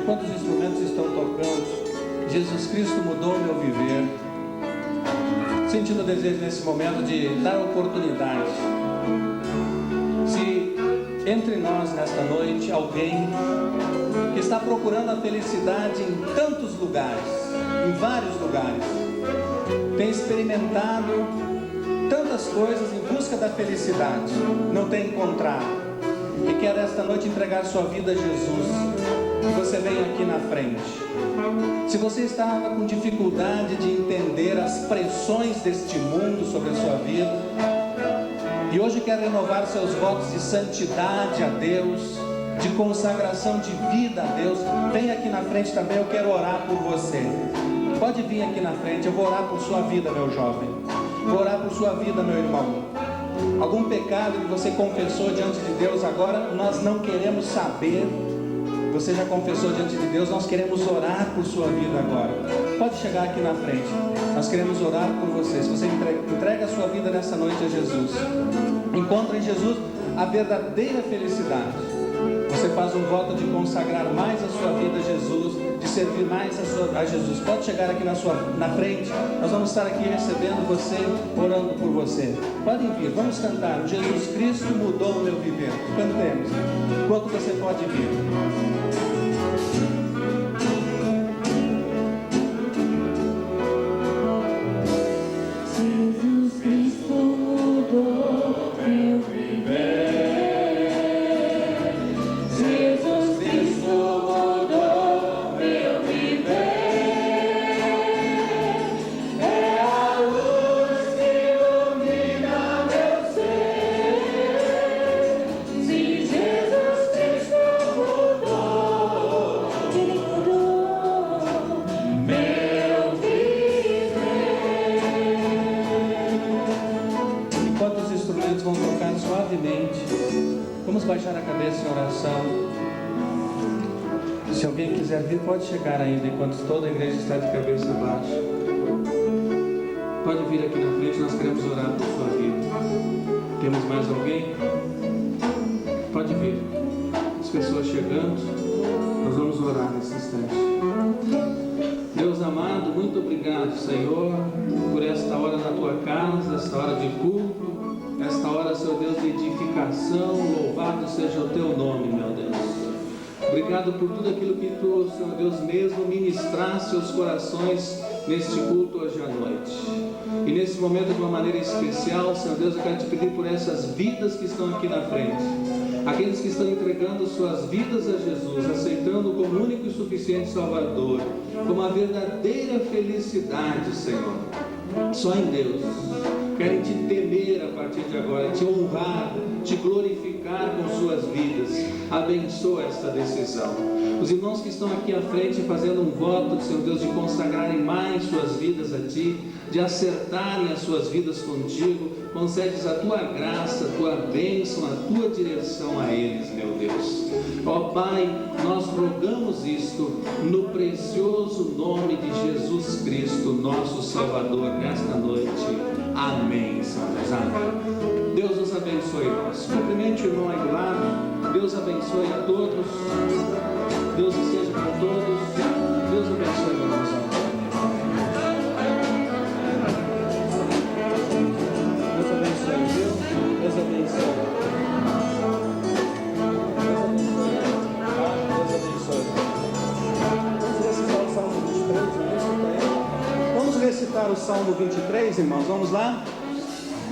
enquanto os instrumentos estão tocando, Jesus Cristo mudou o meu viver. Sentindo o desejo nesse momento de dar oportunidade. Se entre nós nesta noite alguém que está procurando a felicidade em tantos lugares, em vários lugares, tem experimentado tantas coisas em busca da felicidade, não tem encontrado, e quer esta noite entregar sua vida a Jesus, que você venha aqui na frente. Se você estava com dificuldade de entender as pressões deste mundo sobre a sua vida, e hoje quer renovar seus votos de santidade a Deus, de consagração de vida a Deus, vem aqui na frente também, eu quero orar por você. Pode vir aqui na frente, eu vou orar por sua vida, meu jovem. Vou orar por sua vida, meu irmão. Algum pecado que você confessou diante de Deus, agora nós não queremos saber. Você já confessou diante de Deus, nós queremos orar por sua vida agora. Pode chegar aqui na frente, nós queremos orar por você. Se você entrega a sua vida nessa noite a Jesus, encontra em Jesus a verdadeira felicidade. Você faz um voto de consagrar mais a sua vida a Jesus, de servir mais a Jesus. Pode chegar aqui na frente, nós vamos estar aqui recebendo você, orando por você. Podem vir, vamos cantar. Jesus Cristo mudou o meu viver. Cantemos. Enquanto você pode vir. Vamos baixar a cabeça em oração. Se alguém quiser vir, pode chegar ainda, enquanto toda a igreja está de cabeça baixa. Pode vir aqui na frente, nós queremos orar por sua vida. Temos mais alguém? Pode vir. As pessoas chegando, nós vamos orar nesse instante. Deus amado, muito obrigado, Senhor, por esta hora na tua casa, esta hora de culto, esta hora, Senhor Deus, de edificação. Louvado seja o teu nome, meu Deus. Obrigado por tudo aquilo que tu, Senhor Deus, mesmo ministraste aos corações neste culto hoje à noite. E nesse momento, de uma maneira especial, Senhor Deus, eu quero te pedir por essas vidas que estão aqui na frente, aqueles que estão entregando suas vidas a Jesus, aceitando como único e suficiente Salvador, como a verdadeira felicidade, Senhor, só em Deus. Querem te temer a partir de agora, te honrar, te glorificar com suas vidas. Abençoa esta decisão. Os irmãos que estão aqui à frente fazendo um voto, Senhor Deus, de consagrarem mais suas vidas a Ti, de acertarem as suas vidas contigo, concedes a Tua graça, a Tua bênção, a Tua direção a eles, meu Deus. Ó Pai, nós rogamos isto no precioso nome de Jesus Cristo, nosso Salvador, nesta noite. Amém, santos. Amém. Deus nos abençoe, irmãos. Cumprimente o irmão aí do lado. Deus abençoe a todos. Deus esteja com todos. Deus abençoe, irmãos. Deus abençoe, viu? Deus abençoe. Vamos recitar o Salmo 23, irmãos. Vamos lá?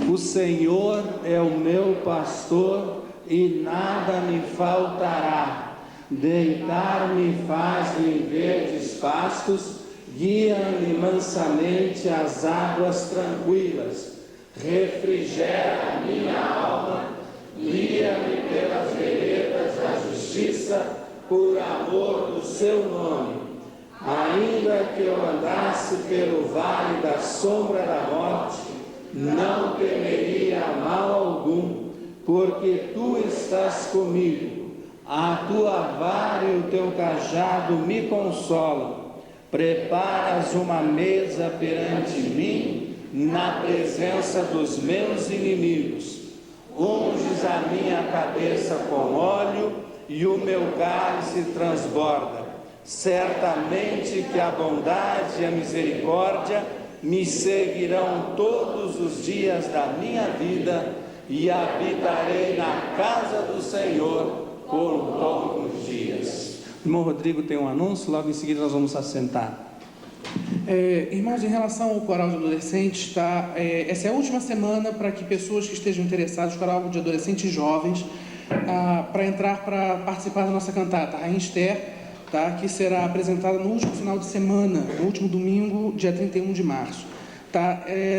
O Senhor é o meu pastor e nada me faltará. Deitar-me faz-me em verdes pastos, guia-me mansamente às águas tranquilas. Refrigera a minha alma, guia-me pelas veredas da justiça, por amor do seu nome. Ainda que eu andasse pelo vale da sombra da morte, não temeria mal algum, porque tu estás comigo. A tua vara e o teu cajado me consolam. Preparas uma mesa perante mim, na presença dos meus inimigos. Unges a minha cabeça com óleo e o meu cálice transborda. Certamente que a bondade e a misericórdia me seguirão todos os dias da minha vida e habitarei na casa do Senhor por longos dias. O irmão Rodrigo tem um anúncio, logo em seguida nós vamos assentar. Irmãos, em relação ao coral de adolescentes, essa é a última semana para que pessoas que estejam interessadas, coral de adolescentes jovens, para entrar para participar da nossa cantata, Rainha Esther, que será apresentada no último final de semana, no último domingo, dia 31 de março.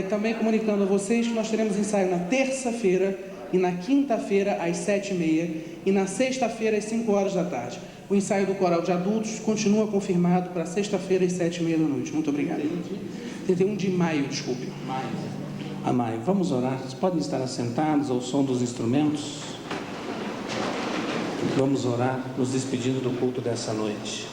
Também comunicando a vocês que nós teremos ensaio na terça-feira e na quinta-feira às 7h30 e na sexta-feira às 5 horas da tarde. O ensaio do coral de adultos continua confirmado para sexta-feira às 7h30 da noite. Muito obrigado. 31 de maio, desculpe. Maio. Vamos orar. Vocês podem estar assentados ao som dos instrumentos. Vamos orar, nos despedindo do culto dessa noite.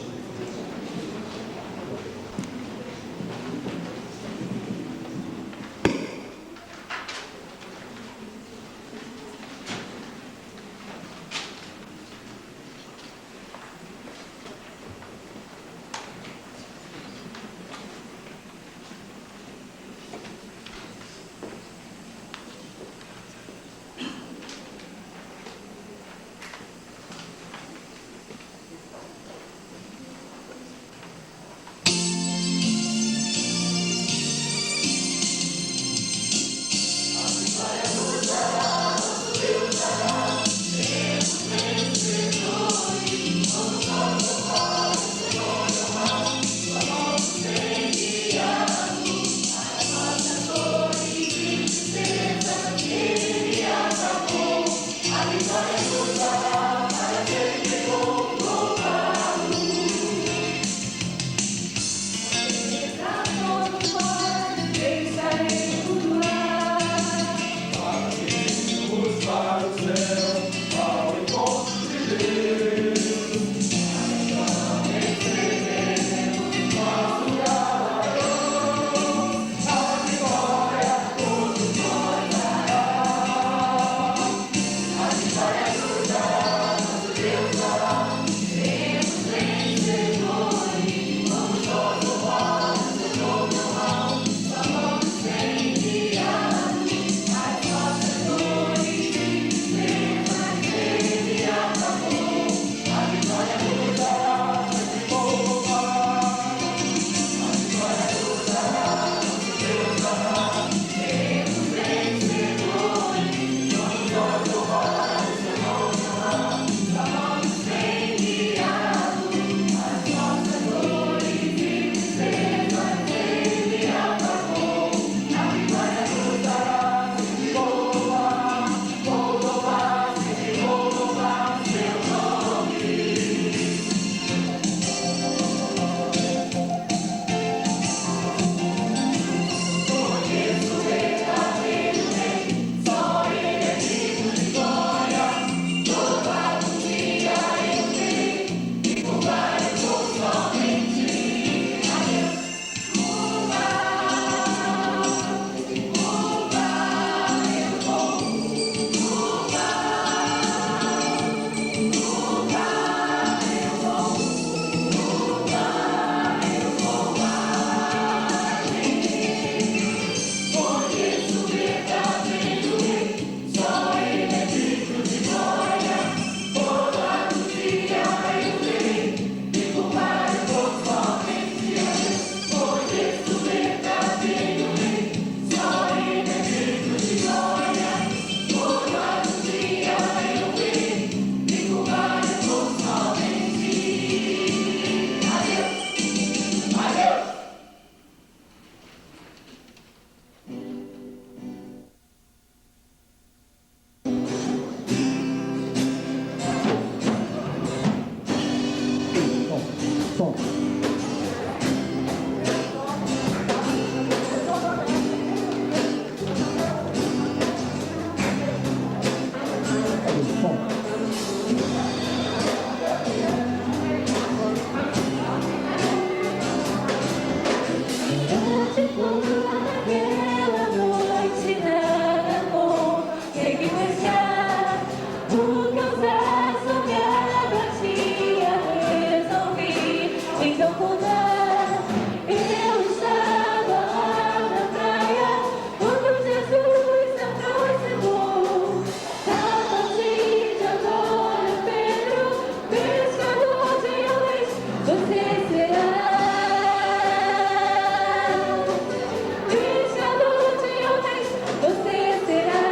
Então quando eu estava lá na praia, quando Jesus se aproximou, a partir de agora, Pedro, pescador de homens, você será. Pescador de homens, você será.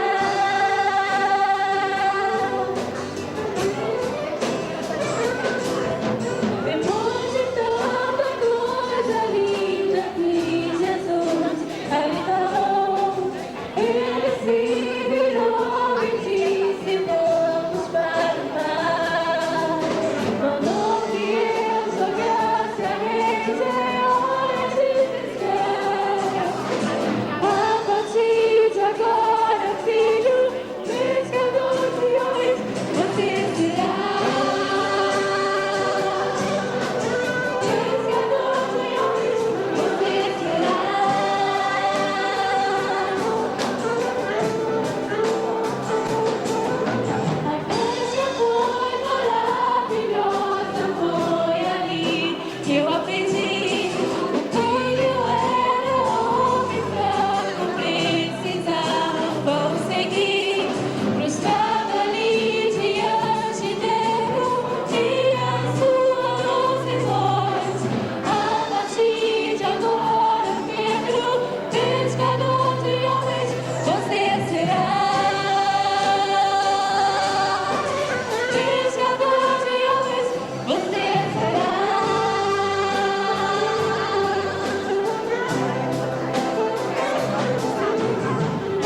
Depois de tanta coisa linda que Jesus ali falou, ele se virou e disse: vamos para o mar. Mandou que eu jogasse a rede, é hora de pescar. A partir de agora, filho, pescador de homens, você será. Pescador de homens, você será. A pesca foi maravilhosa, foi ali que eu aprendi o que eu era homem fraco, precisava seguir. Prostrado ali diante dele e a sua doce voz. A partir de agora, Pedro, pescador de homens, você será. Pescador de homens, você será.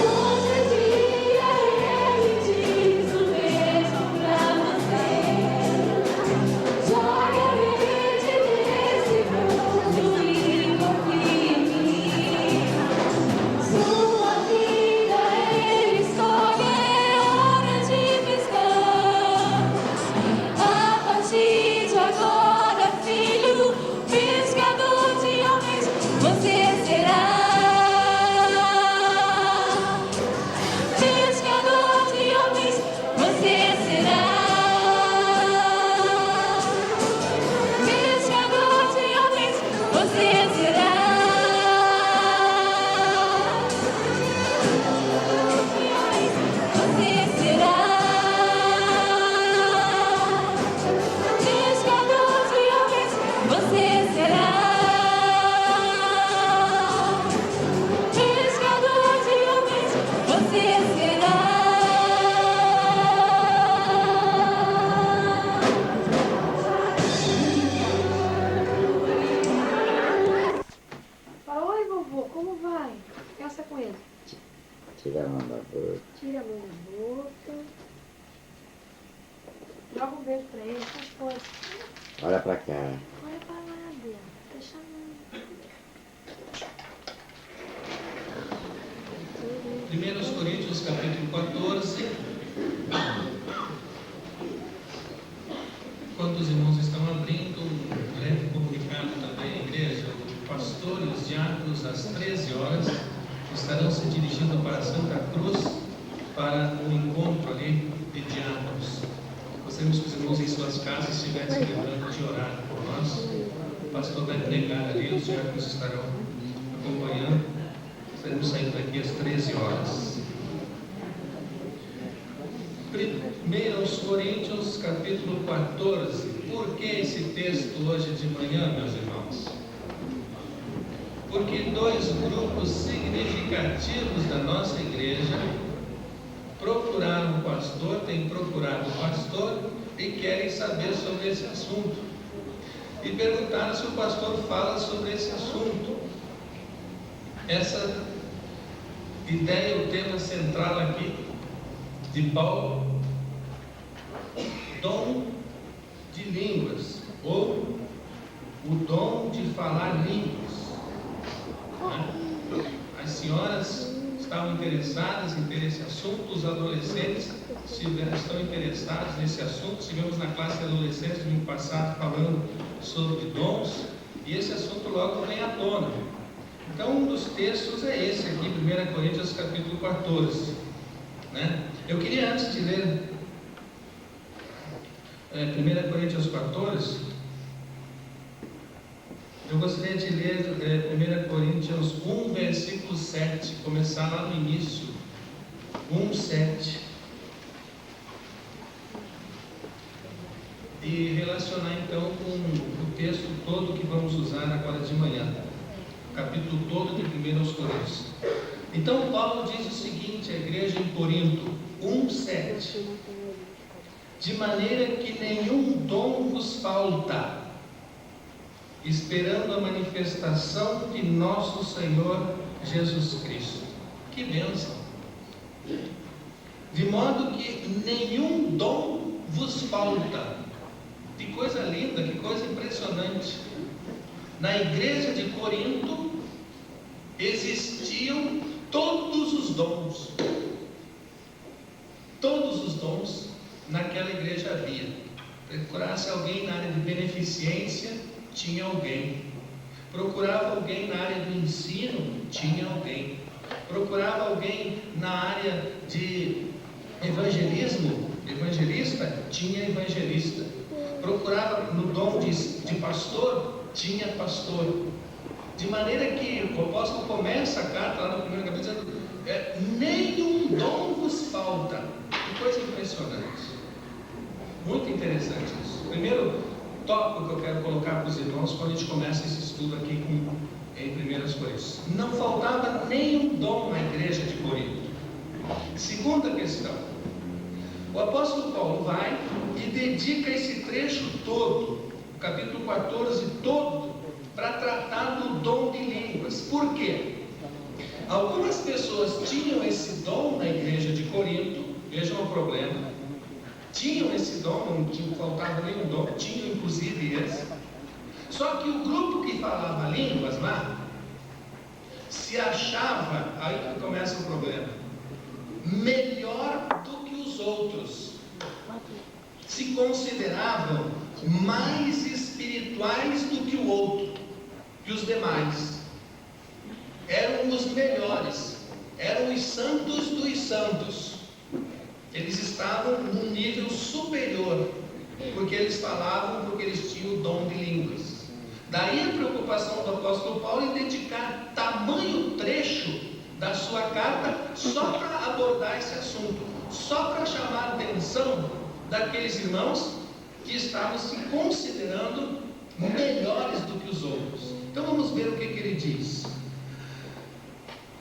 Hoje em dia ele diz o mesmo pra você. Jogue a rede nesse fundo e confie em mim. Sua vida ele escolhe, é hora de pescar. A partir de agora, filho, pescador de homens, você será. Pescador de homens, você será. Pescador de homens, você será. Você será. Pescador de homens, você será. Pescador de homens, você será. Fala, oi vovô, como vai? Conversa com ele. Tira a mão da boca. Tira a mão da boca. Joga um beijo pra ele, faz coisa. Olha pra cá. Olha pra lá, Bia. Tá chamando. 1 Coríntios capítulo 14. Enquanto os irmãos estão abrindo, um breve comunicado também à igreja. O pastor e os diáconos, às 13 horas, estarão se dirigindo para Santa Cruz para um encontro ali de diáconos. Gostaríamos que os irmãos em suas casas estivessem lembrando de orar por nós. O pastor vai pregar ali, os diáconos estarão acompanhando. Estaremos saindo daqui às 13 horas. 1 Coríntios capítulo 14. Por que esse texto hoje de manhã, meus irmãos? Porque dois grupos significativos da nossa igreja procuraram o pastor, têm procurado o pastor e querem saber sobre esse assunto. E perguntaram se o pastor fala sobre esse assunto. Essa ideia, o tema central aqui de Paulo, dom de línguas, ou o dom de falar línguas. As senhoras estavam interessadas em ter esse assunto, os adolescentes estão interessados nesse assunto. Estivemos na classe de adolescentes no ano passado falando sobre dons, e esse assunto logo vem à tona. Então, um dos textos é esse aqui, 1 Coríntios capítulo 14. Eu queria, antes de ler 1 Coríntios 14, Eu gostaria de ler 1 Coríntios 1, versículo 7, começar lá no início. 1, 7. E relacionar então com o texto todo que vamos usar agora de manhã. O capítulo todo de 1 Coríntios. Então Paulo diz o seguinte à igreja em Corinto, 1, 7. De maneira que nenhum dom vos falta, esperando a manifestação de nosso Senhor Jesus Cristo. Que bênção! De modo que nenhum dom vos falta. Que coisa linda, que coisa impressionante. Na igreja de Corinto existiam todos os dons. Todos os dons naquela igreja havia. Procurasse alguém na área de beneficência, tinha alguém. Procurava alguém na área do ensino, tinha alguém. Procurava alguém na área de evangelismo, evangelista, tinha evangelista. Procurava no dom de pastor, tinha pastor. De maneira que o apóstolo começa a carta lá no primeiro capítulo dizendo: nenhum dom vos falta. Que coisa impressionante. Muito interessante isso. Primeiro tópico que eu quero colocar para os irmãos quando a gente começa esse estudo aqui em 1 Coríntios. Não faltava nenhum dom na igreja de Corinto. Segunda questão. O apóstolo Paulo vai e dedica esse trecho todo, o capítulo 14 todo, para tratar do dom de línguas. Por quê? Algumas pessoas tinham esse dom na igreja de Corinto, vejam o problema. Tinham esse dom, não faltava nenhum dom, tinham inclusive esse. Só que o grupo que falava línguas lá se achava, aí que começa o problema, melhor do que os outros. Se consideravam mais espirituais do que o outro, que os demais. Eram os melhores, eram os santos dos santos. Eles estavam num nível superior, porque eles falavam, porque eles tinham o dom de línguas. Daí a preocupação do apóstolo Paulo em dedicar tamanho trecho da sua carta só para abordar esse assunto, só para chamar a atenção daqueles irmãos que estavam se considerando melhores do que os outros. Então vamos ver o que ele diz.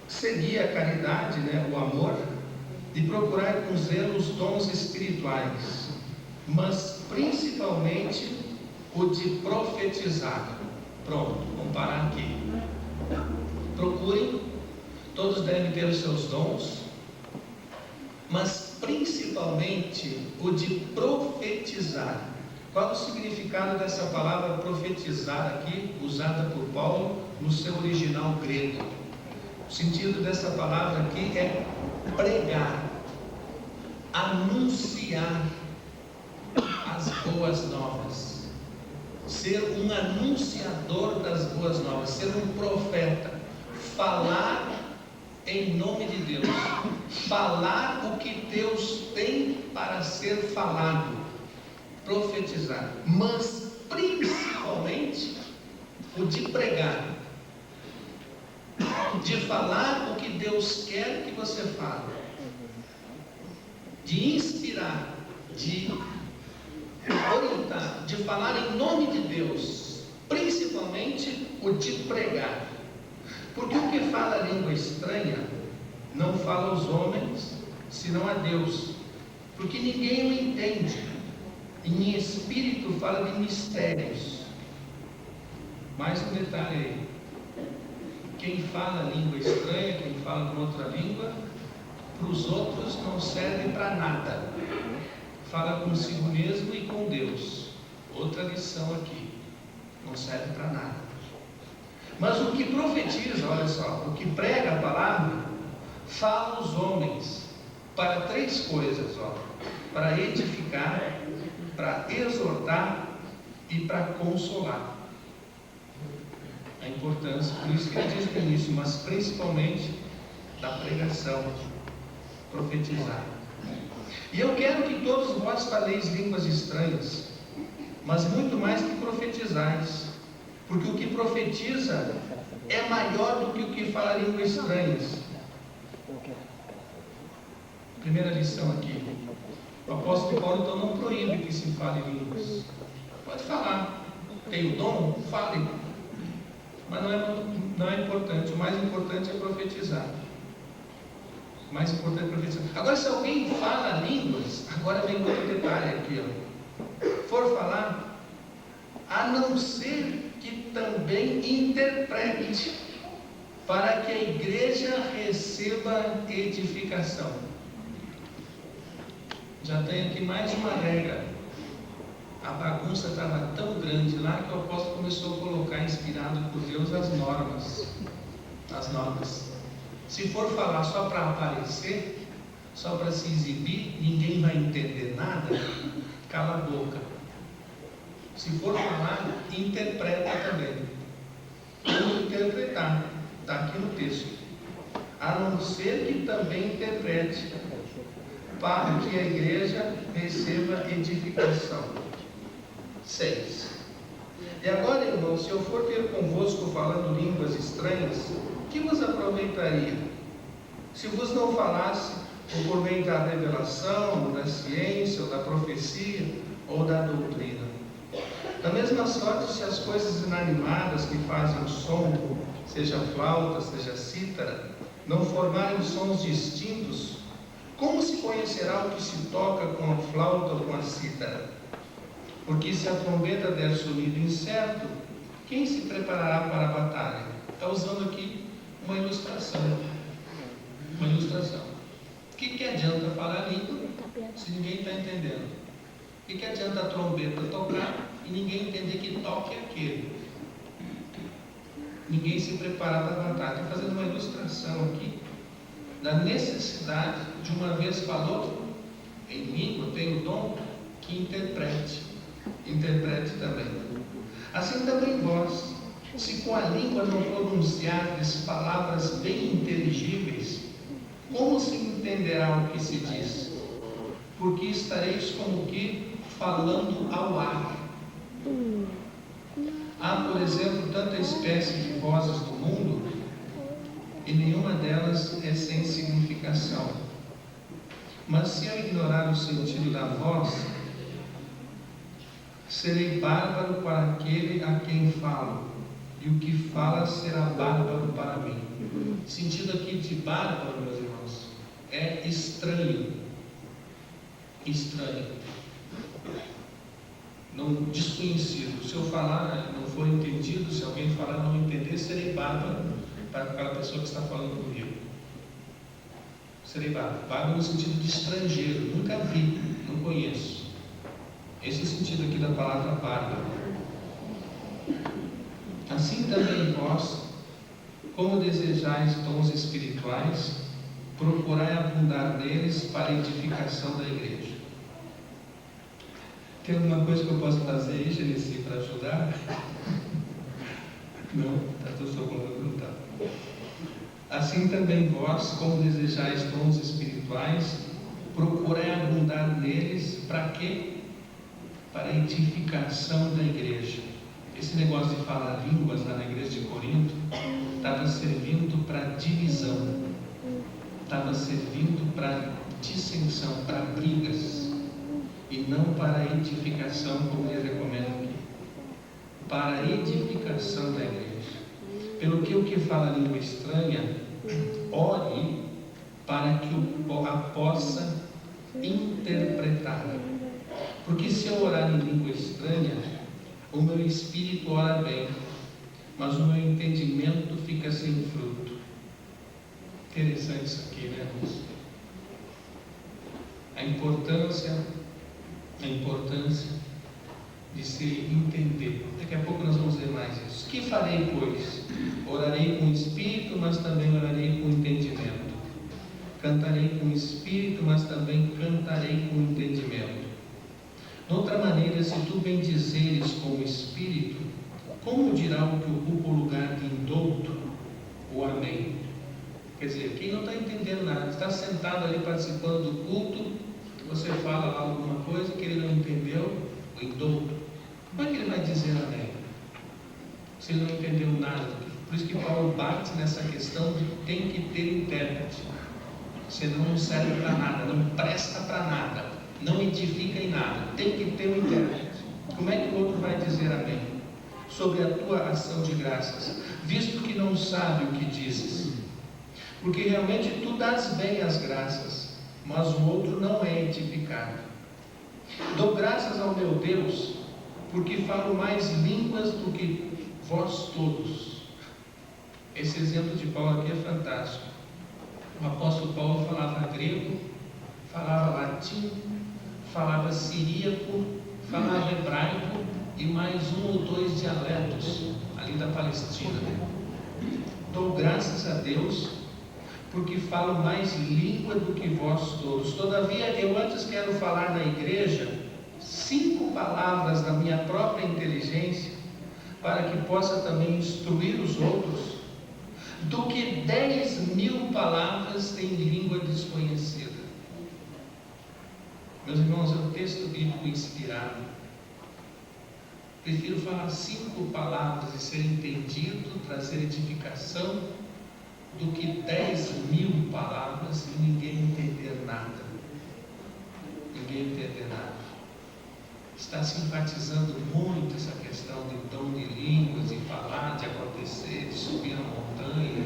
Seguir a caridade, o amor, e procurar com zelo os dons espirituais, mas principalmente o de profetizar. Pronto, vamos parar aqui. Procurem, todos devem ter os seus dons, mas principalmente o de profetizar. Qual o significado dessa palavra profetizar aqui, usada por Paulo no seu original grego? O sentido dessa palavra aqui é pregar, anunciar as boas novas, ser um anunciador das boas novas, ser um profeta, falar em nome de Deus, falar o que Deus tem para ser falado, profetizar, mas principalmente o de pregar, de falar o que Deus quer que você fale, de inspirar, de orientar, de falar em nome de Deus, principalmente o de pregar. Porque o que fala língua estranha não fala aos homens, senão a Deus, porque ninguém o entende. Em espírito fala de mistérios. Mais um detalhe aí. Quem fala língua estranha, quem fala com outra língua, para os outros não serve para nada. Fala consigo mesmo e com Deus. Outra lição aqui. Não serve para nada. Mas o que profetiza, olha só, o que prega a palavra, fala aos homens para três coisas, para edificar, para exortar e para consolar. A importância, por isso que ele diz no início, mas principalmente da pregação, profetizar. E eu quero que todos vós faleis línguas estranhas, mas muito mais que profetizais, porque o que profetiza é maior do que o que fala línguas estranhas. Primeira lição aqui. O apóstolo Paulo então não proíbe que se fale línguas. Pode falar. Tem o dom? Fale. Mas não é importante. O mais importante é profetizar. O mais importante é profetizar. Agora, se alguém fala línguas, agora vem outro detalhe aqui, ó. For falar, a não ser que também interprete, para que a igreja receba edificação. Já tem aqui mais uma regra. A bagunça estava tão grande lá que o apóstolo começou a colocar, inspirado por Deus, as normas. As normas. Se for falar só para aparecer, só para se exibir, ninguém vai entender nada, cala a boca. Se for falar, interpreta também. Vamos interpretar, está aqui no texto. A não ser que também interprete, para que a igreja receba edificação. 6. E agora, irmãos, se eu for ter convosco falando línguas estranhas, que vos aproveitaria? Se vos não falasse, ou por meio da revelação, ou da ciência, ou da profecia, ou da doutrina. Da mesma sorte, se as coisas inanimadas que fazem som, seja flauta, seja cítara, não formarem sons distintos, como se conhecerá o que se toca com a flauta ou com a cítara? Porque se a trombeta der sonido incerto, quem se preparará para a batalha? Está usando aqui uma ilustração. Uma ilustração. O que adianta falar língua se ninguém está entendendo? O que adianta a trombeta tocar e ninguém entender que toque é aquele? Ninguém se prepara para a batalha. Está fazendo uma ilustração aqui da necessidade de, uma vez falou em língua, tem o dom que interprete também. Assim também vós, se com a língua não pronunciardes palavras bem inteligíveis, como se entenderá o que se diz? Porque estareis como que falando ao ar. Há, por exemplo, tanta espécie de vozes do mundo, e nenhuma delas é sem significação. Mas se eu ignorar o sentido da voz, serei bárbaro para aquele a quem falo, e o que fala será bárbaro para mim. O sentido aqui de bárbaro, meus irmãos, é estranho. Estranho. Não, desconhecido. Se eu falar, não for entendido, se alguém falar não entender, serei bárbaro para aquela pessoa que está falando comigo. Serei bárbaro. Bárbaro no sentido de estrangeiro. Nunca vi, não conheço. Esse é o sentido aqui da palavra bárbaro. Assim também vós, como desejais dons espirituais, procurai abundar neles para a edificação da igreja. Tem alguma coisa que eu posso fazer aí, Genesi, para ajudar? Não? Está tudo sob controle? Não está. Assim também vós, como desejais dons espirituais, procurai abundar neles para quê? Para a edificação da igreja. Esse negócio de falar línguas lá na igreja de Corinto estava servindo para divisão, estava servindo para dissensão, para brigas, e não para a edificação, como ele recomenda aqui. Para a edificação da igreja. Pelo que o que fala língua estranha, ore para que a possa interpretar. Porque se eu orar em língua estranha, o meu espírito ora bem, mas o meu entendimento fica sem fruto. Interessante isso aqui, né, irmãos? A importância de se entender. Daqui a pouco nós vamos ver mais isso. Que farei, pois? Orarei com o espírito, mas também orarei com entendimento. Cantarei com o espírito, mas também cantarei com entendimento. De outra maneira, se tu bendizeres com o espírito, como dirá o que ocupa o lugar de indouto? O amém. Quer dizer, quem não está entendendo nada, está sentado ali participando do culto, você fala lá alguma coisa que ele não entendeu, o indouto. Como é que ele vai dizer amém? se ele não entendeu nada. Por isso que Paulo bate nessa questão de que tem que ter intérprete, senão não serve para nada, não presta para nada, não edifica em nada. Tem que ter um intérprete. Como é que o outro vai dizer amém sobre a tua ação de graças, visto que não sabe o que dizes? Porque realmente tu dás bem as graças, mas o outro não é edificado. Dou graças ao meu Deus, porque falo mais línguas do que vós todos. Esse exemplo de Paulo aqui é fantástico. O apóstolo Paulo falava grego, falava latim, falava siríaco, falava hebraico e mais um ou dois dialetos ali da Palestina. Dou graças a Deus, porque falo mais língua do que vós todos. Todavia, eu antes quero falar na igreja 5 palavras da minha própria inteligência, para que possa também instruir os outros, do que 10.000 palavras em língua desconhecida. Meus irmãos, é um texto bíblico inspirado. Prefiro falar 5 palavras e ser entendido, trazer edificação, do que 10.000 palavras e ninguém entender nada. Ninguém entender nada. Está se enfatizando muito essa questão de dom de línguas, de falar, de acontecer, de subir a montanha,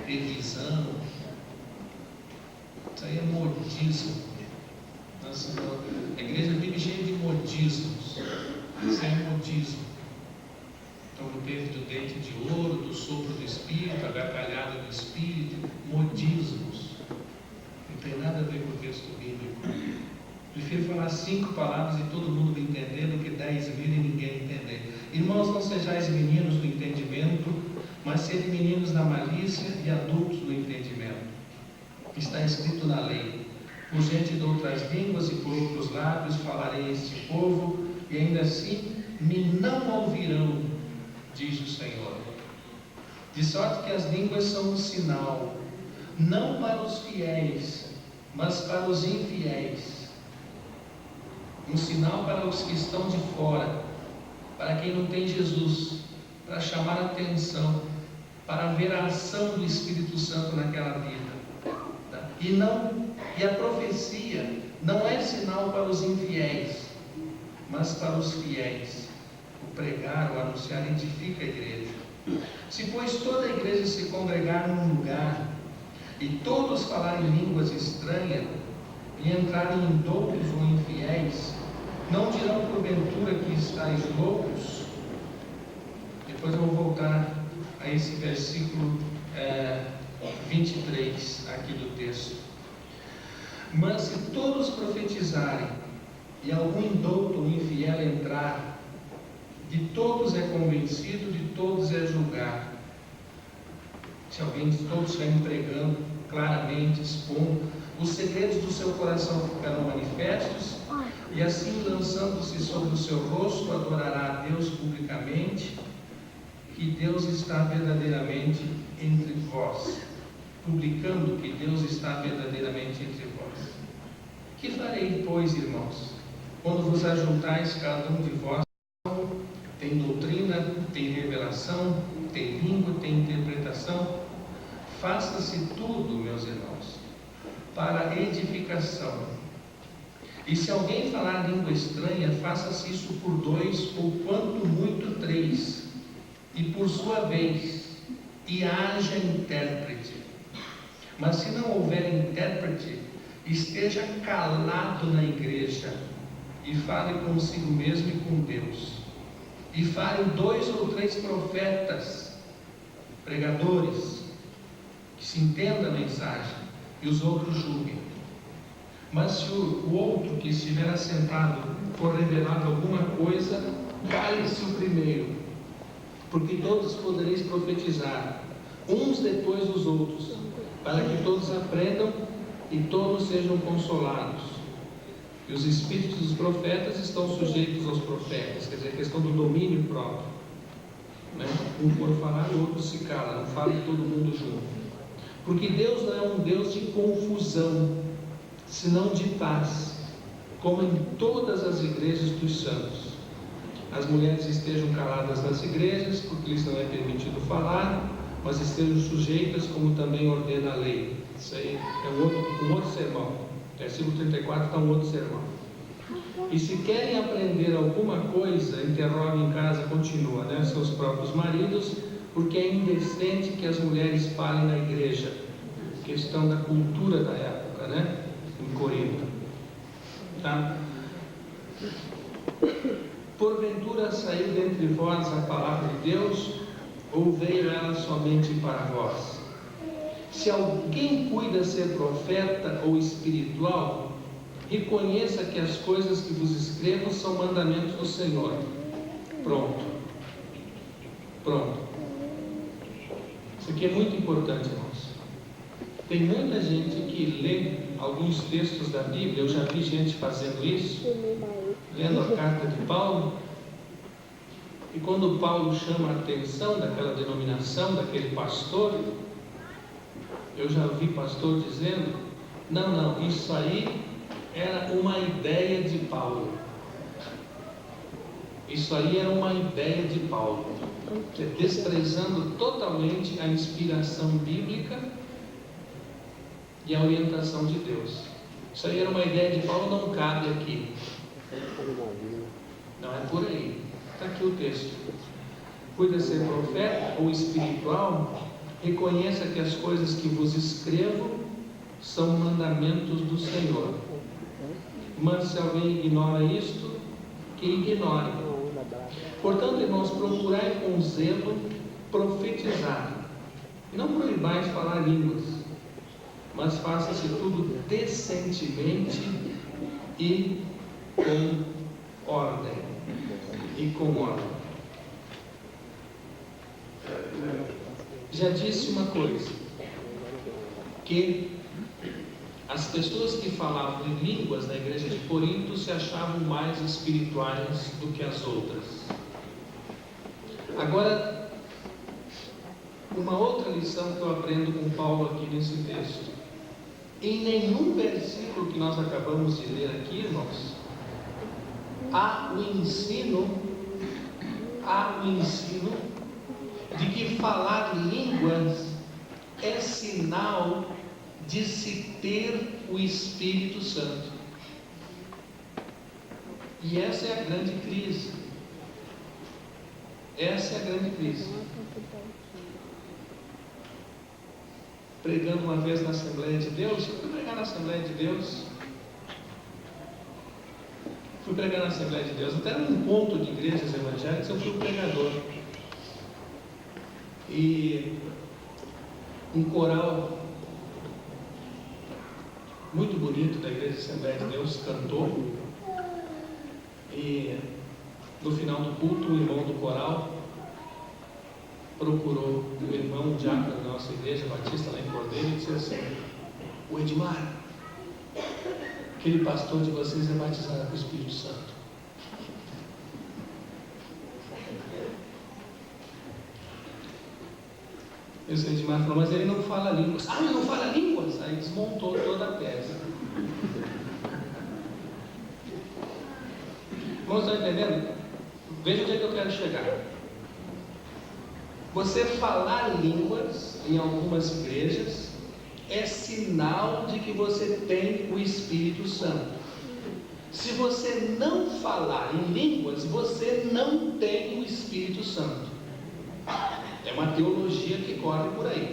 ter visão. Isso aí é modismo. Nossa, a igreja vive cheia de modismos. Isso é modismo. Então, não teve do dente de ouro, do sopro do Espírito, a gargalhada do Espírito, modismos. Não tem nada a ver com o texto bíblico. Prefiro falar 5 palavras e todo mundo me entender do que 10.000 e ninguém entender. Irmãos, não sejais meninos do entendimento, mas sede meninos na malícia e adultos no entendimento. Está escrito na lei: por gente de outras línguas e por outros lábios falarei a este povo, e ainda assim me não ouvirão, diz o Senhor. De sorte que as línguas são um sinal, não para os fiéis, mas para os infiéis. Um sinal para os que estão de fora, para quem não tem Jesus, para chamar a atenção, para ver a ação do Espírito Santo naquela vida. E a profecia não é sinal para os infiéis, mas para os fiéis. O pregar, o anunciar, edifica a igreja. Se, pois, toda a igreja se congregar num lugar, e todos falarem línguas estranhas, e entrarem em doutos ou infiéis, não dirão porventura que estáis loucos? Depois eu vou voltar a esse versículo 23 aqui do texto. Mas se todos profetizarem, e algum indouto ou infiel entrar, de todos é convencido, de todos é julgado. Se alguém de todos estiver pregando claramente, expondo, os segredos do seu coração ficarão manifestos, e assim, lançando-se sobre o seu rosto, adorará a Deus publicamente, que Deus está verdadeiramente entre vós. Publicando que Deus está verdadeiramente entre vós. Que farei, pois, irmãos, quando vos ajuntais, cada um de vós tem doutrina, tem revelação, tem língua, tem interpretação? Faça-se tudo, meus irmãos, para edificação. E se alguém falar língua estranha, faça-se isso por 2, ou quanto muito 3, e por sua vez, e haja intérprete. Mas se não houver intérprete, esteja calado na igreja, e fale consigo mesmo e com Deus. E falem 2 ou 3 profetas, pregadores, que se entenda a mensagem, e os outros julguem. Mas se o outro que estiver assentado for revelado alguma coisa, cale-se o primeiro, porque todos podereis profetizar, uns depois dos outros, para que todos aprendam e todos sejam consolados. E os espíritos dos profetas estão sujeitos aos profetas, quer dizer, a questão do domínio próprio, né? Um por falar e o outro se cala, não fala todo mundo junto. Porque Deus não é um Deus de confusão, senão de paz, como em todas as igrejas dos santos. as mulheres estejam caladas nas igrejas, porque lhes não é permitido falar, mas estejam sujeitas, como também ordena a lei. Isso aí é um outro sermão. Versículo 34 está um outro sermão. E se querem aprender alguma coisa, interroguem em casa, continua, né? Seus próprios maridos, porque é indecente que as mulheres falem na igreja. Questão da cultura da época, né? Em Corinto. Tá? Porventura saiu dentre vós a palavra de Deus, ou veio ela somente para vós? Se alguém cuida ser profeta ou espiritual, reconheça que as coisas que vos escrevo são mandamentos do Senhor. Pronto. Isso aqui é muito importante, irmãos. Tem muita gente que lê alguns textos da Bíblia, eu já vi gente fazendo isso, lendo a carta de Paulo, e quando Paulo chama a atenção daquela denominação, daquele pastor, eu já vi pastor dizendo, não, isso aí era uma ideia de Paulo. Isso aí era uma ideia de Paulo, desprezando totalmente a inspiração bíblica e a orientação de Deus. Isso aí era uma ideia de Paulo, não cabe aqui. Não é por aí. Está aqui o texto. Cuida ser profeta ou espiritual, reconheça que as coisas que vos escrevo são mandamentos do Senhor. Mas se alguém ignora isto, que ignore. Portanto, irmãos, procurai com zelo profetizar. E não proibais falar línguas, mas faça-se tudo decentemente e com ordem. Já disse uma coisa, que as pessoas que falavam em línguas na igreja de Corinto se achavam mais espirituais do que as outras. Agora, uma outra lição que eu aprendo com Paulo aqui nesse texto. Em nenhum versículo que nós acabamos de ler aqui, irmãos, há o ensino de que falar línguas é sinal de se ter o Espírito Santo. E essa é a grande crise. Pregando uma vez na Assembleia de Deus, eu fui pregar na Assembleia de Deus. Até num encontro de igrejas evangélicas eu fui o pregador. E um coral muito bonito da igreja Assembleia de Deus cantou. E no final do culto, o irmão do coral procurou o irmão diácono da nossa igreja batista lá em Cordeiro e disse assim: o Edmar, aquele pastor de vocês é batizado com o Espírito Santo. E o Edmar falou, mas ele não fala línguas. Ah, ele não fala línguas? Aí desmontou toda a tese. Irmãos, estão entendendo? Veja onde é que eu quero chegar. Você falar línguas em algumas igrejas é sinal de que você tem o Espírito Santo. Se você não falar em línguas, você não tem o Espírito Santo. É uma teologia que corre por aí.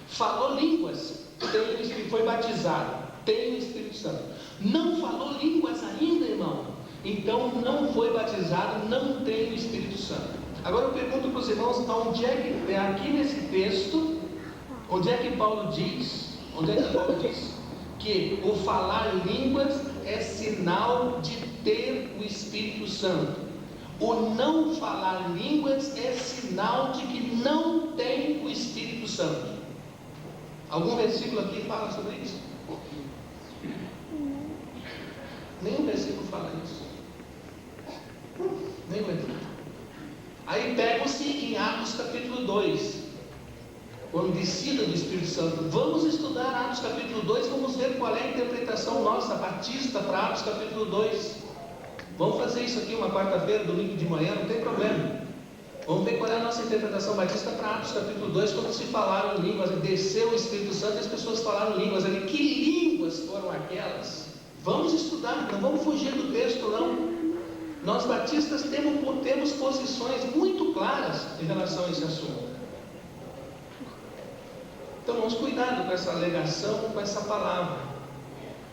Falou línguas, tem o Espírito, foi batizado, tem o Espírito Santo. Não falou línguas ainda, irmão, então não foi batizado, não tem o Espírito Santo. Agora eu pergunto para os irmãos, onde é que, aqui nesse texto, onde é que Paulo diz que o falar línguas é sinal de ter o Espírito Santo? O não falar línguas é sinal de que não tem o Espírito Santo. Algum versículo aqui fala sobre isso? Nenhum versículo fala isso. Nenhum versículo. Aí pega-se em Atos capítulo 2, quando descida do Espírito Santo. Vamos estudar Atos capítulo 2, vamos ver qual é a interpretação nossa, batista, para Atos capítulo 2. Vamos fazer isso aqui uma quarta-feira, domingo de manhã, não tem problema. Vamos ver qual é a nossa interpretação batista para Atos capítulo 2, quando se falaram em línguas, desceu o Espírito Santo e as pessoas falaram em línguas ali. Que línguas foram aquelas? Vamos estudar, não vamos fugir do texto não. Nós batistas temos posições muito claras em relação a esse assunto. Então vamos cuidado com essa alegação, com essa palavra.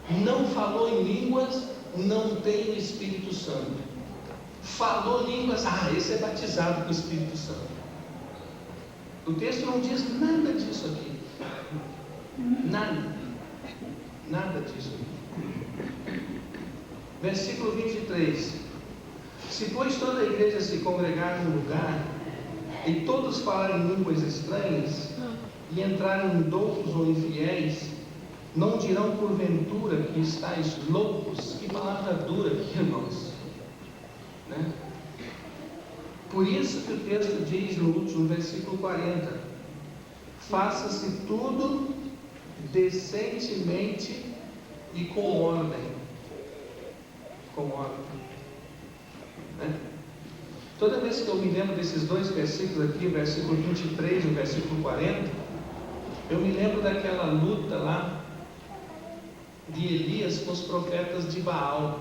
Não falou em línguas, não tem o Espírito Santo. Falou línguas, esse é batizado com o Espírito Santo. O texto não diz nada disso aqui. Nada disso aqui. Versículo 23. Se pois toda a igreja se congregar num lugar, e todos falarem línguas estranhas, e entrarem em doutos ou infiéis, não dirão porventura que estáis loucos? Que palavra dura aqui, irmãos, né? Por isso que o texto diz no último versículo 40: faça-se tudo decentemente e com ordem. Com ordem, né? Toda vez que eu me lembro desses dois versículos aqui, o versículo 23 e o versículo 40, eu me lembro daquela luta lá de Elias com os profetas de Baal.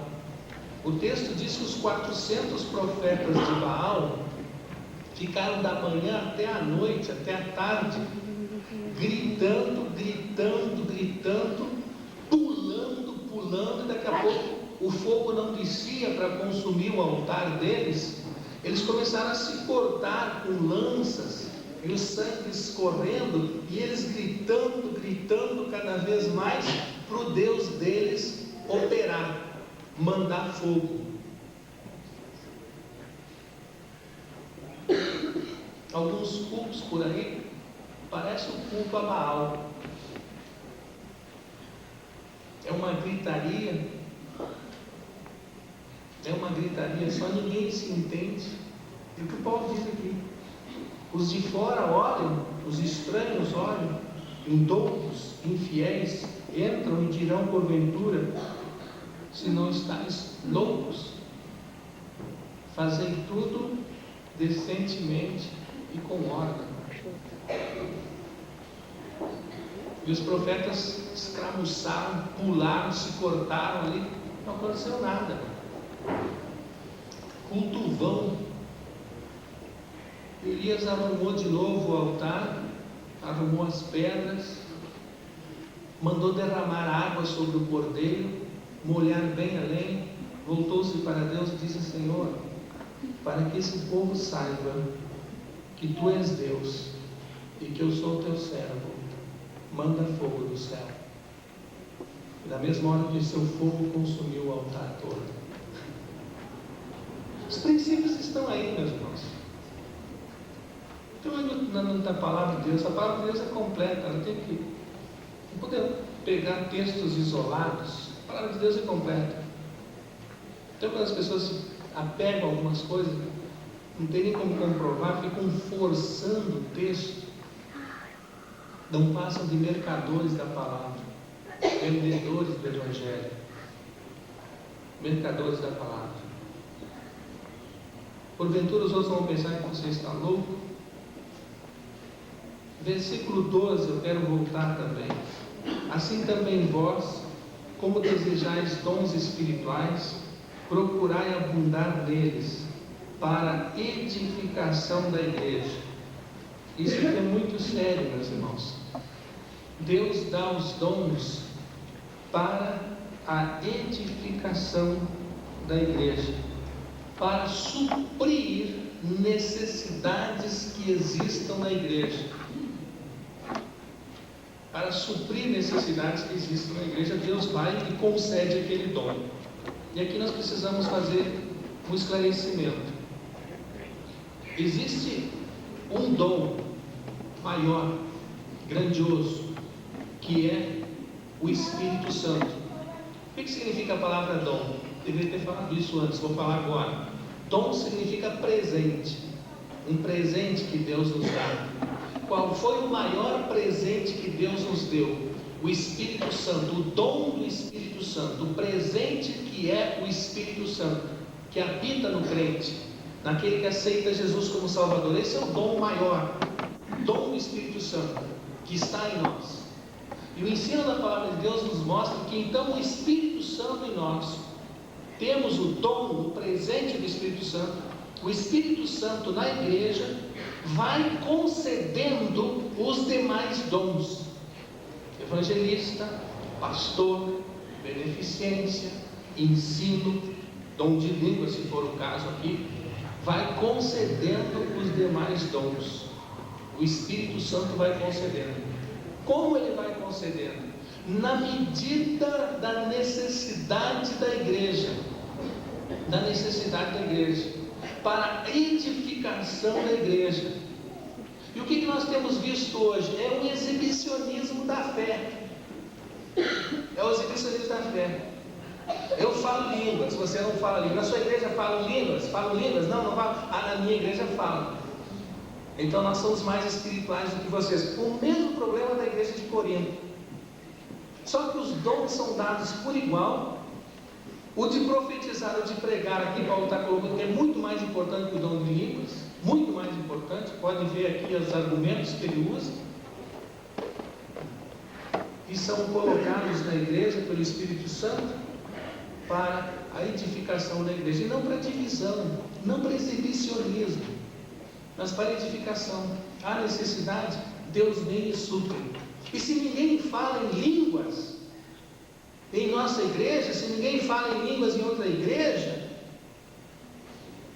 O texto diz que os 400 profetas de Baal ficaram da manhã até a noite, até a tarde, gritando, pulando, e daqui a pouco o fogo não descia para consumir o altar deles. Eles começaram a se cortar com lanças, e o sangue escorrendo, e eles gritando cada vez mais para o Deus deles operar, mandar fogo. Alguns cultos por aí parece um culto a Baal. É uma gritaria, só ninguém se entende. E o que o Paulo diz aqui: os de fora olham, os estranhos olham, indoutos, infiéis, entram e dirão porventura, se não estáis loucos? Fazei tudo decentemente e com ordem. E os profetas escramuçaram, pularam, se cortaram ali, não aconteceu nada. Culto vão. Elias arrumou de novo o altar, arrumou as pedras, mandou derramar água sobre o cordeiro, molhar bem a lenha, voltou-se para Deus e disse: Senhor, para que esse povo saiba que Tu és Deus e que eu sou Teu servo, manda fogo do céu. E na mesma hora que o seu fogo consumiu o altar todo. Os princípios estão aí, meus irmãos. Então, na palavra de Deus, a palavra de Deus é completa. Ela tem que... não podemos pegar textos isolados. A palavra de Deus é completa. Então, quando as pessoas se apegam a algumas coisas, não tem nem como comprovar, ficam forçando o texto, não passam de mercadores da palavra, vendedores do Evangelho, mercadores da palavra. Porventura os outros vão pensar que você está louco. Versículo 12, eu quero voltar também. Assim também vós, como desejais dons espirituais, procurai abundar neles, para a edificação da igreja. Isso aqui é muito sério, meus irmãos. Deus dá os dons para a edificação da igreja, para suprir necessidades que existam na igreja. Para suprir necessidades que existem na igreja, Deus vai e concede aquele dom. E aqui nós precisamos fazer um esclarecimento. Existe um dom maior, grandioso, que é o Espírito Santo. O que significa a palavra dom? Deveria ter falado isso antes, vou falar agora. Dom significa presente, um presente que Deus nos dá. Qual foi o maior presente que Deus nos deu? O Espírito Santo, o dom do Espírito Santo, o presente que é o Espírito Santo. que habita no crente, naquele que aceita Jesus como Salvador. Esse é o dom maior, o dom do Espírito Santo, que está em nós. E o ensino da Palavra de Deus nos mostra que então o Espírito Santo em nós, temos o dom, o presente do Espírito Santo. O Espírito Santo na igreja vai concedendo os demais dons: evangelista, pastor, beneficência, ensino, dom de língua, se for o caso aqui. Vai concedendo os demais dons. O Espírito Santo vai concedendo. Como ele vai concedendo? Na medida da necessidade da igreja. Da necessidade da igreja. Para a edificação da igreja. E o que nós temos visto hoje? É um exibicionismo da fé. É o exibicionismo da fé. Eu falo línguas, você não fala línguas. Na sua igreja falam línguas? Falam línguas? Não, não falo. Na minha igreja falam. Então nós somos mais espirituais do que vocês. O mesmo problema da igreja de Corinto. Só que os dons são dados por igual. O de profetizar, o de pregar, aqui Paulo está colocando que é muito mais importante que o dom de línguas. Muito mais importante. Podem ver aqui os argumentos que ele usa. E são colocados na igreja pelo Espírito Santo para a edificação da igreja. E não para divisão, não para exibicionismo, mas para edificação. Há necessidade, Deus vem e supre. E se ninguém fala em línguas em nossa igreja, se ninguém fala em línguas em outra igreja,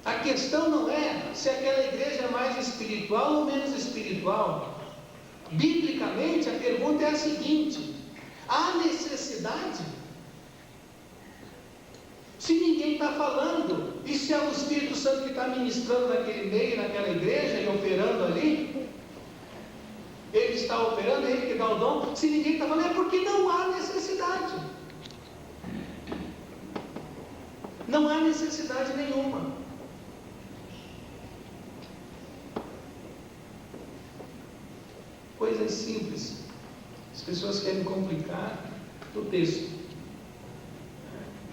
a questão não é se aquela igreja é mais espiritual ou menos espiritual. Biblicamente, a pergunta é a seguinte: há necessidade? Se ninguém está falando, e se é o Espírito Santo que está ministrando naquele meio, naquela igreja e operando ali, ele está operando, ele que dá o dom. Se ninguém está falando, é porque não há necessidade. Não há necessidade nenhuma. Coisas simples. As pessoas querem complicar o texto.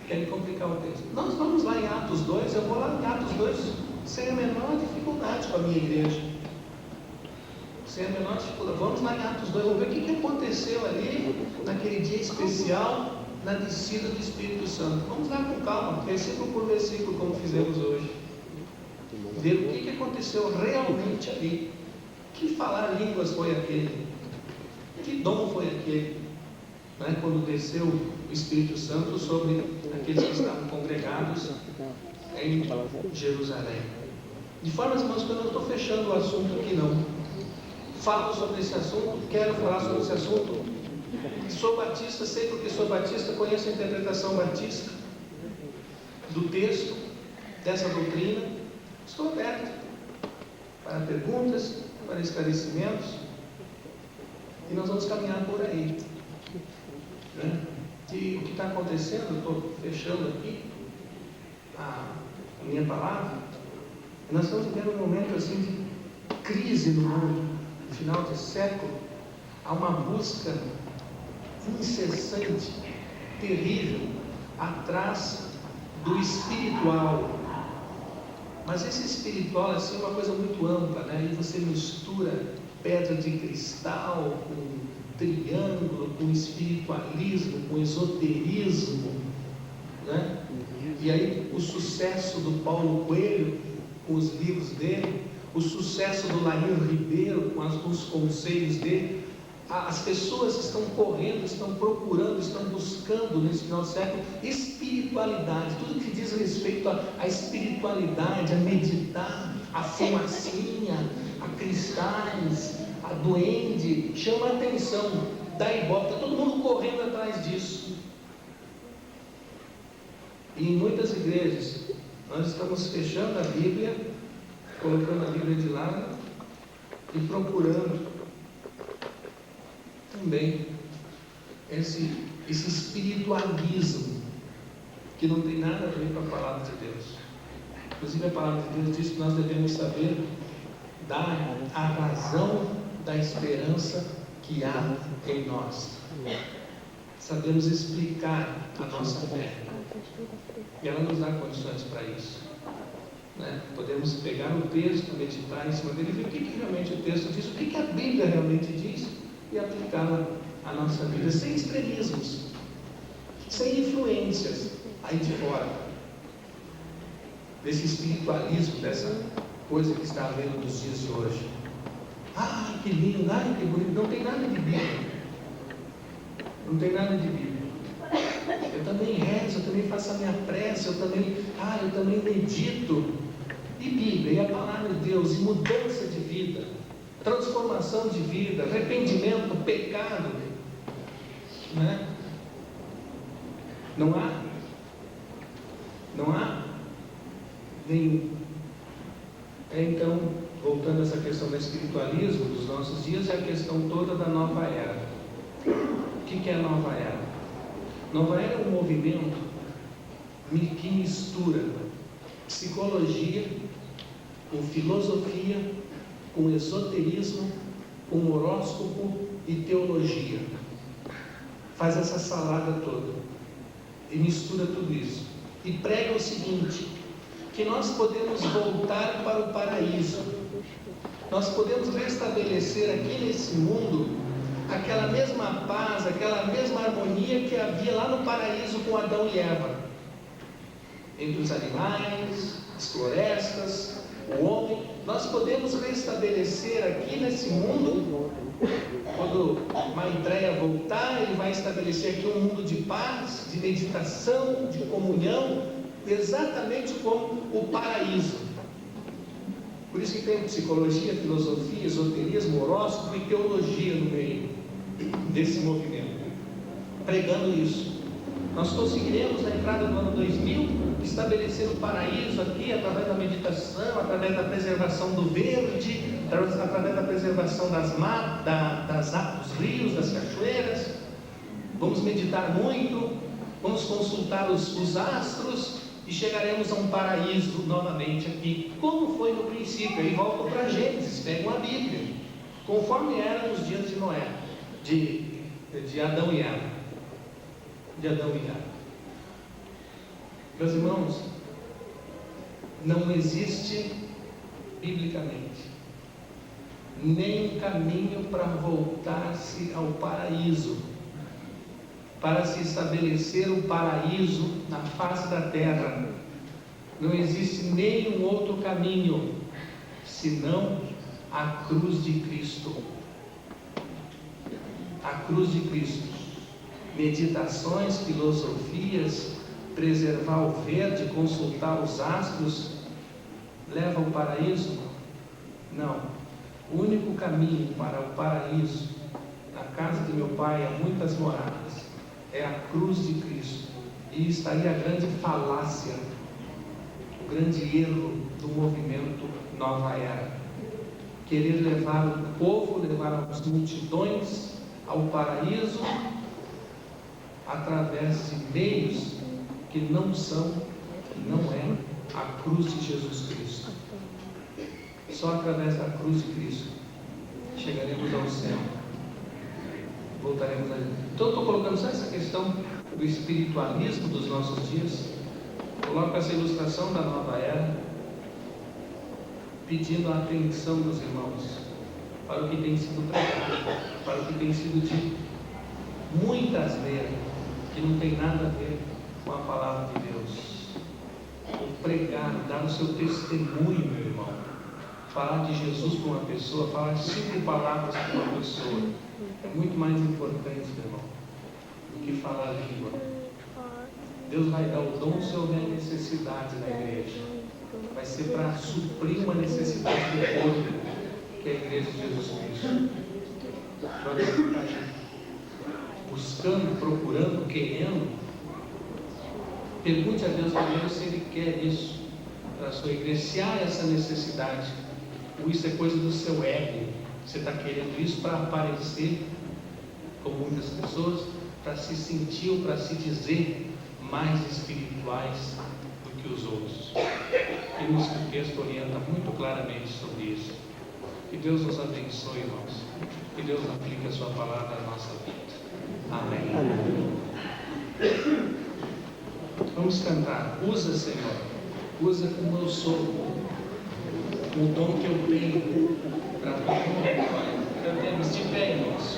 Querem complicar o texto. Nós vamos lá em Atos 2, eu vou lá em Atos 2 sem a menor dificuldade com a minha igreja. Sem a menor dificuldade. Vamos lá em Atos 2, vamos ver o que aconteceu ali naquele dia especial na descida do Espírito Santo. Vamos lá com calma, versículo por versículo, como fizemos hoje. Ver o que aconteceu realmente ali. Que falar línguas foi aquele? Que dom foi aquele? Né? Quando desceu o Espírito Santo sobre aqueles que estavam congregados em Jerusalém. De forma, irmãos, que eu não estou fechando o assunto aqui não. Falo sobre esse assunto, quero falar sobre esse assunto. Sou batista, sei porque sou batista, conheço a interpretação batista do texto, dessa doutrina. Estou aberto para perguntas, para esclarecimentos, e nós vamos caminhar por aí. Né? E o que está acontecendo, eu estou fechando aqui a minha palavra, nós estamos vivendo um momento assim de crise no mundo, no final de século. Há uma busca incessante, terrível, atrás do espiritual. Mas esse espiritual assim, é uma coisa muito ampla, né? E você mistura pedra de cristal com triângulo, com espiritualismo, com esoterismo, né? E aí o sucesso do Paulo Coelho com os livros dele, o sucesso do Lair Ribeiro com os conselhos dele. As pessoas estão correndo, estão procurando, estão buscando nesse final do século espiritualidade, tudo que diz respeito à espiritualidade, a meditar, a fumacinha, a cristais, a duende, chama a atenção da ibope, está todo mundo correndo atrás disso. E em muitas igrejas nós estamos fechando a Bíblia, colocando a Bíblia de lado e procurando também esse espiritualismo que não tem nada a ver com a palavra de Deus. Inclusive a palavra de Deus diz que nós devemos saber dar a razão da esperança que há em nós. sabemos explicar a nossa fé. E ela nos dá condições para isso. Né? Podemos pegar o texto, meditar em cima dele, ver o que realmente o texto diz, o que a Bíblia realmente diz, e aplicá-la à nossa vida, sem extremismos, sem influências aí de fora, desse espiritualismo, dessa coisa que está havendo nos dias de hoje. Ah, que lindo, ai, que bonito. Não tem nada de Bíblia. Não tem nada de Bíblia. Eu também rezo, eu também faço a minha prece, eu também medito. E Bíblia, e a palavra de Deus, e mudança de vida, transformação de vida, arrependimento, pecado. Né? Não há nenhum. Então, voltando a essa questão do espiritualismo dos nossos dias, é a questão toda da nova era. O que é a nova era? Nova era é um movimento que mistura psicologia com filosofia, com esoterismo, com horóscopo e teologia. Faz essa salada toda e mistura tudo isso. E prega o seguinte, que nós podemos voltar para o paraíso. Nós podemos restabelecer aqui nesse mundo aquela mesma paz, aquela mesma harmonia que havia lá no paraíso com Adão e Eva. Entre os animais, as florestas, o homem. Nós podemos restabelecer aqui nesse mundo, quando Maitreya voltar, ele vai estabelecer aqui um mundo de paz, de meditação, de comunhão, exatamente como o paraíso. Por isso que tem psicologia, filosofia, esoterismo, horóscopo e teologia no meio desse movimento, pregando isso. Nós conseguiremos, na entrada do ano 2000, estabelecer o paraíso aqui, através da meditação, através da preservação do verde, através da preservação das matas, dos rios, das cachoeiras. Vamos meditar muito, vamos consultar os astros e chegaremos a um paraíso novamente aqui, como foi no princípio. Aí voltam para Gênesis, pegam a Bíblia, conforme era nos dias de Noé, de Adão e Eva. Meus irmãos, não existe biblicamente nem caminho para voltar-se ao paraíso, para se estabelecer o paraíso na face da terra. Não existe nenhum outro caminho senão a cruz de Cristo. A cruz de Cristo. Meditações, filosofias, preservar o verde, consultar os astros, leva ao paraíso? Não. O único caminho para o paraíso, na casa de meu pai há muitas moradas, é a cruz de Cristo. E estaria a grande falácia, o grande erro do movimento Nova Era. Querer levar o povo, levar as multidões ao paraíso através de meios que não é a cruz de Jesus Cristo. Só através da cruz de Cristo chegaremos ao céu, voltaremos a Ele. Então estou colocando só essa questão do espiritualismo dos nossos dias, coloco essa ilustração da nova era, pedindo a atenção dos irmãos para o que tem sido pregado, para o que tem sido dito, muitas vezes que não tem nada a ver com a palavra de Deus. O pregar, dar o seu testemunho, meu irmão, falar de Jesus para uma pessoa, falar 5 palavras para uma pessoa, é muito mais importante, meu irmão, do que falar a língua. Deus vai dar o dom se houver necessidade na igreja. Vai ser para suprir uma necessidade do corpo, que é a igreja de Jesus Cristo. Buscando, procurando, querendo. Pergunte a Deus primeiro se Ele quer isso para a sua igreja, se há essa necessidade, ou isso é coisa do seu ego. Você está querendo isso para aparecer, como muitas pessoas, para se sentir ou para se dizer mais espirituais do que os outros. E o texto orienta muito claramente sobre isso. Que Deus nos abençoe, irmãos. Que Deus aplique a sua palavra na nossa vida. Amém. Vamos cantar. Usa, Senhor. Usa como eu sou. O dom que eu tenho para a tua glória. Cantemos de pé, irmãos.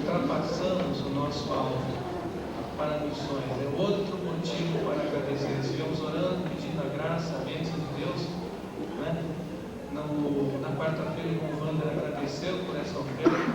Ultrapassamos o nosso alvo para missões. É outro motivo para agradecer. Estivemos orando, pedindo a graça, a bênção de Deus, né? Na quarta-feira, o Wander agradeceu por essa oferta.